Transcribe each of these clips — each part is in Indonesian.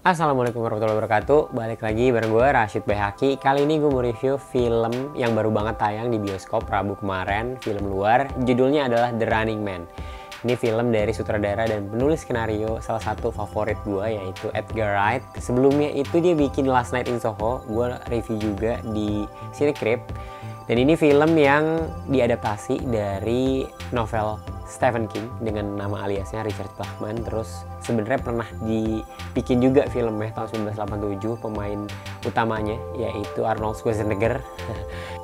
Assalamualaikum warahmatullahi wabarakatuh. Balik lagi bareng gue Rashid Behaki. Kali ini gue mau review film yang baru banget tayang di bioskop Rabu kemarin. Film luar, judulnya adalah The Running Man. Ini film dari sutradara dan penulis skenario salah satu favorit gue, yaitu Edgar Wright. Sebelumnya itu dia bikin Last Night in Soho, gue review juga di Cinecrip. Dan ini film yang diadaptasi dari novel Stephen King dengan nama aliasnya Richard Bachman. Terus sebenarnya pernah dibikin juga filmnya tahun 1987, pemain utamanya yaitu Arnold Schwarzenegger.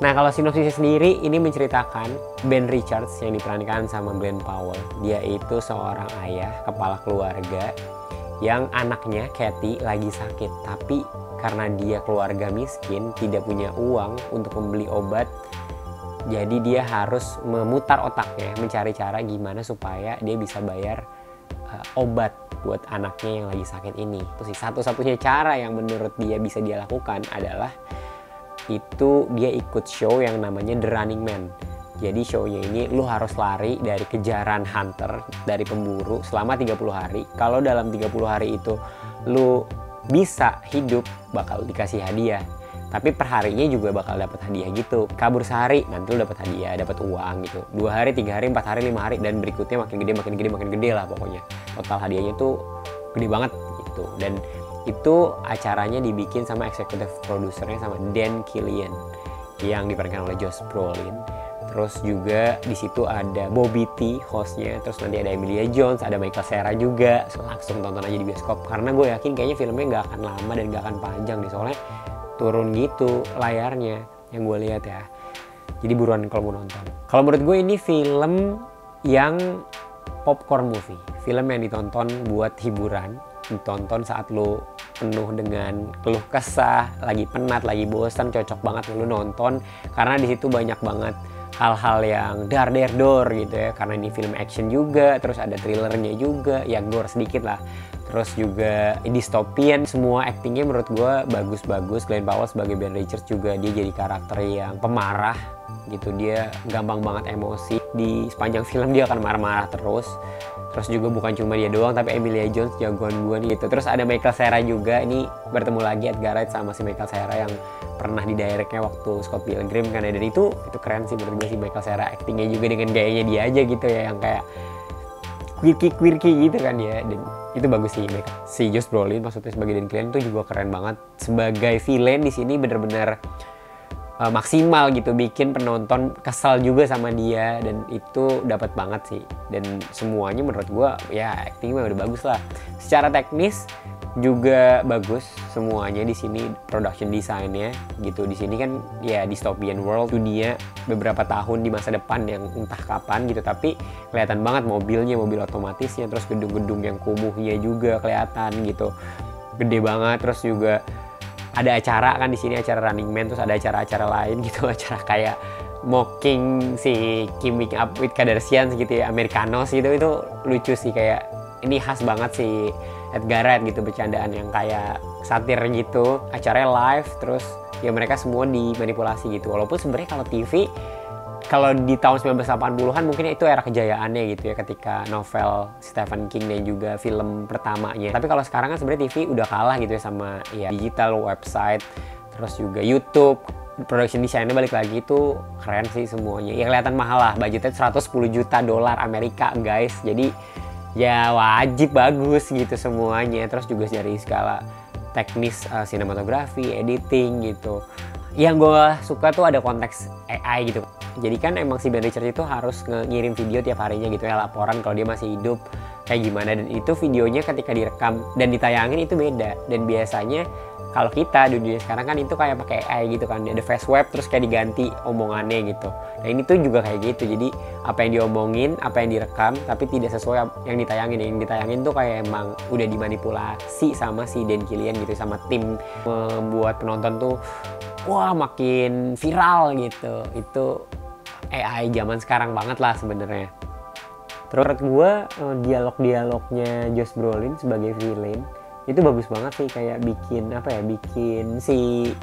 Nah, kalau sinopsisnya sendiri ini menceritakan Ben Richards yang diperankan sama Glenn Powell. Dia itu seorang ayah kepala keluarga yang anaknya Kathy lagi sakit, tapi karena dia keluarga miskin tidak punya uang untuk membeli obat, jadi dia harus memutar otaknya mencari cara gimana supaya dia bisa bayar obat buat anaknya yang lagi sakit ini. Terus satu-satunya cara yang menurut dia bisa dia lakukan adalah itu dia ikut show yang namanya The Running Man. Jadi show-nya ini lu harus lari dari kejaran hunter, dari pemburu selama 30 hari. Kalau dalam 30 hari itu lu bisa hidup, bakal dikasih hadiah. Tapi perharinya juga bakal dapat hadiah gitu. Kabur sehari, nanti lu dapat hadiah, dapat uang gitu. 2 hari, 3 hari, 4 hari, 5 hari, dan berikutnya makin gede, makin gede, makin gede lah pokoknya. Total hadiahnya tuh gede banget gitu. Dan itu acaranya dibikin sama eksekutif produsernya sama Dan Killian yang diperankan oleh Josh Brolin. Terus juga di situ ada Bobby T hostnya, terus nanti ada Emilia Jones, ada Michael Cera juga. Langsung tonton aja di bioskop karena gue yakin kayaknya filmnya nggak akan lama dan nggak akan panjang deh, soalnya turun gitu layarnya yang gue lihat ya. Jadi buruan kalau mau nonton. Kalau menurut gue ini film yang popcorn movie, film yang ditonton buat hiburan, ditonton saat lo penuh dengan keluh kesah, lagi penat, lagi bosan, cocok banget lo nonton karena di situ banyak banget hal-hal yang dar-der-dor gitu ya, karena ini film action juga, terus ada thrillernya juga, ya gore sedikit lah. Terus juga dystopian, semua actingnya menurut gue bagus-bagus. Glenn Powell sebagai Ben Richards juga dia jadi karakter yang pemarah gitu, dia gampang banget emosi. Di sepanjang film dia akan marah-marah terus. Terus juga bukan cuma dia doang, tapi Emilia Jones jagoan gue gitu. Terus ada Michael Cera juga, ini bertemu lagi Edgar Wright sama si Michael Cera yang pernah di directnya waktu Scott Pilgrim kan ya. Dan itu keren sih menurut gue si Michael Cera, actingnya juga dengan gayanya dia aja gitu ya, yang kayak quirky gitu kan ya. Dan itu bagus sih. Si Josh Brolin maksudnya sebagai Dan Killian itu juga keren banget sebagai villain di sini, bener-bener maksimal gitu, bikin penonton kesal juga sama dia, dan itu dapat banget sih. Dan semuanya menurut gua ya actingnya udah bagus lah. Secara teknis juga bagus semuanya di sini, production desainnya gitu. Di sini kan ya dystopian world, dunia beberapa tahun di masa depan yang entah kapan gitu, tapi kelihatan banget mobilnya, mobil otomatisnya, terus gedung-gedung yang kumuhnya juga kelihatan gitu, gede banget. Terus juga ada acara kan di sini, acara Running Man, terus ada acara-acara lain gitu, acara kayak mocking si Keeping Up with Kardashians gitu ya, Americanos gitu. Itu lucu sih, kayak ini khas banget sih Edgar Wright gitu, bercandaan yang kayak satir gitu. Acaranya live, terus ya mereka semua dimanipulasi gitu. Walaupun sebenarnya kalau TV, kalau di tahun 1980-an mungkin itu era kejayaannya gitu ya, ketika novel Stephen King dan juga film pertamanya. Tapi kalau sekarang kan sebenarnya TV udah kalah gitu ya sama ya digital, website, terus juga YouTube. Production desainnya balik lagi itu keren sih semuanya. Ya kelihatan mahal lah, budgetnya 110 juta dolar Amerika guys. Jadi ya wajib bagus gitu semuanya. Terus juga dari skala teknis, sinematografi, editing gitu. Yang gue suka tuh ada konteks AI gitu. Jadi kan emang si Ben Richards itu harus ngirim video tiap harinya gitu ya, laporan kalau dia masih hidup kayak gimana. Dan itu videonya ketika direkam dan ditayangin itu beda. Dan biasanya kalau kita di dunia sekarang kan itu kayak pakai AI gitu kan, ada face web terus kayak diganti omongannya gitu. Nah ini tuh juga kayak gitu, jadi apa yang diomongin, apa yang direkam, tapi tidak sesuai yang ditayangin. Yang ditayangin tuh kayak emang udah dimanipulasi sama si Dan Killian gitu, sama tim, membuat penonton tuh wah makin viral gitu. Itu AI zaman sekarang banget lah sebenarnya. Terus gue dialog-dialognya Josh Brolin sebagai villain itu bagus banget sih, kayak bikin bikin si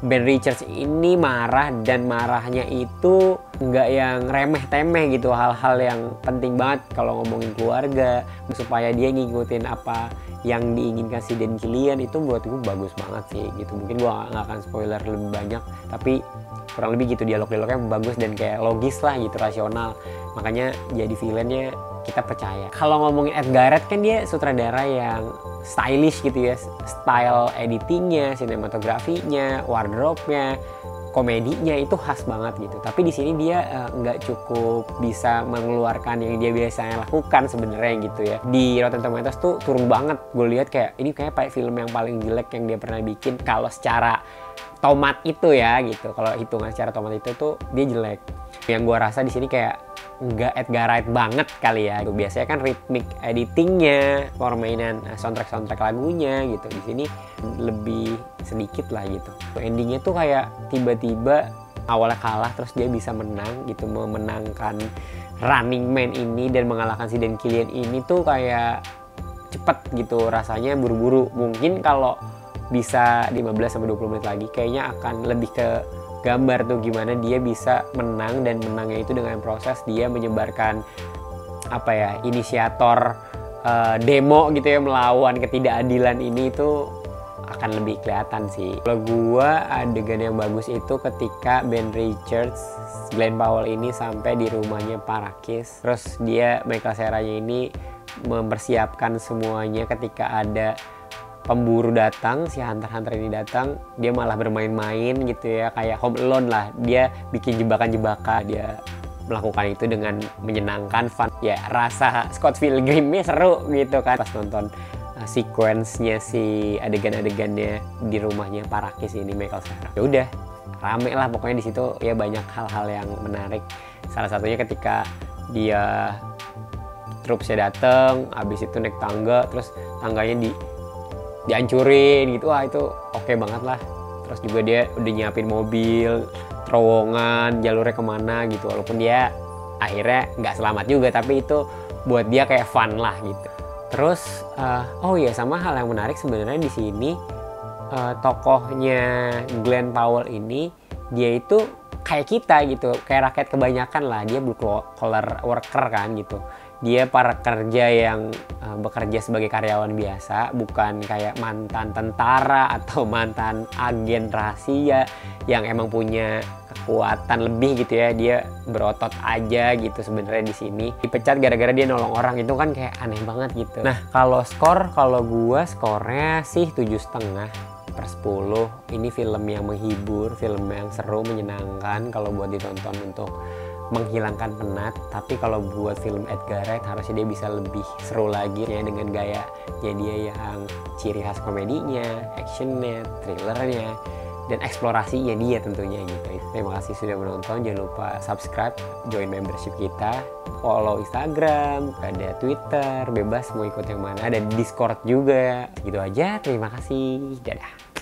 Ben Richards ini marah, dan marahnya itu nggak yang remeh-temeh gitu, hal-hal yang penting banget kalau ngomongin keluarga, supaya dia ngikutin apa yang diinginkan si Dan Killian itu buat gue bagus banget sih gitu. Mungkin gue nggak akan spoiler lebih banyak, tapi kurang lebih gitu, dialog-dialognya bagus dan kayak logis lah gitu, rasional, makanya jadi villainnya kita percaya. Kalau ngomongin Edgar Wright kan dia sutradara yang stylish gitu ya, style editingnya, sinematografinya, wardrobe-nya, komedinya itu khas banget gitu. Tapi di sini dia nggak cukup bisa mengeluarkan yang dia biasanya lakukan sebenarnya gitu ya. Di Rotten Tomatoes tuh turun banget. Gue lihat kayak ini kayak film yang paling jelek yang dia pernah bikin kalau secara tomat itu ya gitu. Kalau hitungan secara tomat itu tuh dia jelek. Yang gue rasa di sini kayak nggak Edgar Wright banget kali ya. Biasanya kan ritmik editingnya, permainan soundtrack lagunya gitu. Di sini lebih sedikit lah gitu. Endingnya tuh kayak tiba-tiba awalnya kalah terus dia bisa menang gitu, memenangkan Running Man ini dan mengalahkan si Dan Killian ini tuh kayak cepet gitu, rasanya buru-buru. Mungkin kalau bisa 15-20 menit lagi kayaknya akan lebih ke gambar tuh gimana dia bisa menang, dan menangnya itu dengan proses dia menyebarkan apa ya, inisiator demo gitu ya, melawan ketidakadilan ini, itu akan lebih kelihatan sih. Kalau gua adegan yang bagus itu ketika Ben Richards, Glenn Powell ini sampai di rumahnya Parakis, terus dia Michael Cera-nya ini mempersiapkan semuanya ketika ada pemburu datang, si hunter-hunter ini datang, dia malah bermain-main gitu ya, kayak Home Alone lah, dia bikin jebakan-jebakan, dia melakukan itu dengan menyenangkan, fun ya, rasa Scott Pilgrim-nya seru gitu kan pas nonton sequence-nya si adegan-adegannya di rumahnya Parakis ini Michael Cera. Ya udah, rame lah pokoknya di situ ya, banyak hal-hal yang menarik. Salah satunya ketika dia troops-nya dateng, habis itu naik tangga, terus tangganya dihancurin gitu, wah itu oke banget lah. Terus juga dia udah nyiapin mobil, terowongan, jalurnya kemana gitu, walaupun dia akhirnya nggak selamat juga, tapi itu buat dia kayak fun lah gitu. Terus oh iya, sama hal yang menarik sebenarnya di sini, tokohnya Glenn Powell ini dia itu kayak kita gitu, kayak rakyat kebanyakan lah, dia blue collar worker kan gitu. Dia para kerja yang bekerja sebagai karyawan biasa, bukan kayak mantan tentara atau mantan agen rahasia yang emang punya kekuatan lebih gitu ya. Dia berotot aja gitu sebenarnya di sini. Dipecat gara-gara dia nolong orang, itu kan kayak aneh banget gitu. Nah, kalau kalau gua skornya sih 7,5/10. Ini film yang menghibur, film yang seru, menyenangkan kalau buat ditonton untuk menghilangkan penat. Tapi kalau buat film Edgar Wright harusnya dia bisa lebih seru lagi ya, dengan gayanya dia yang ciri khas komedinya, actionnya, thrillernya, dan eksplorasinya dia tentunya gitu. Terima kasih sudah menonton, jangan lupa subscribe, join membership kita, follow Instagram, ada Twitter, bebas mau ikut yang mana, ada Discord juga. Gitu aja, terima kasih, dadah.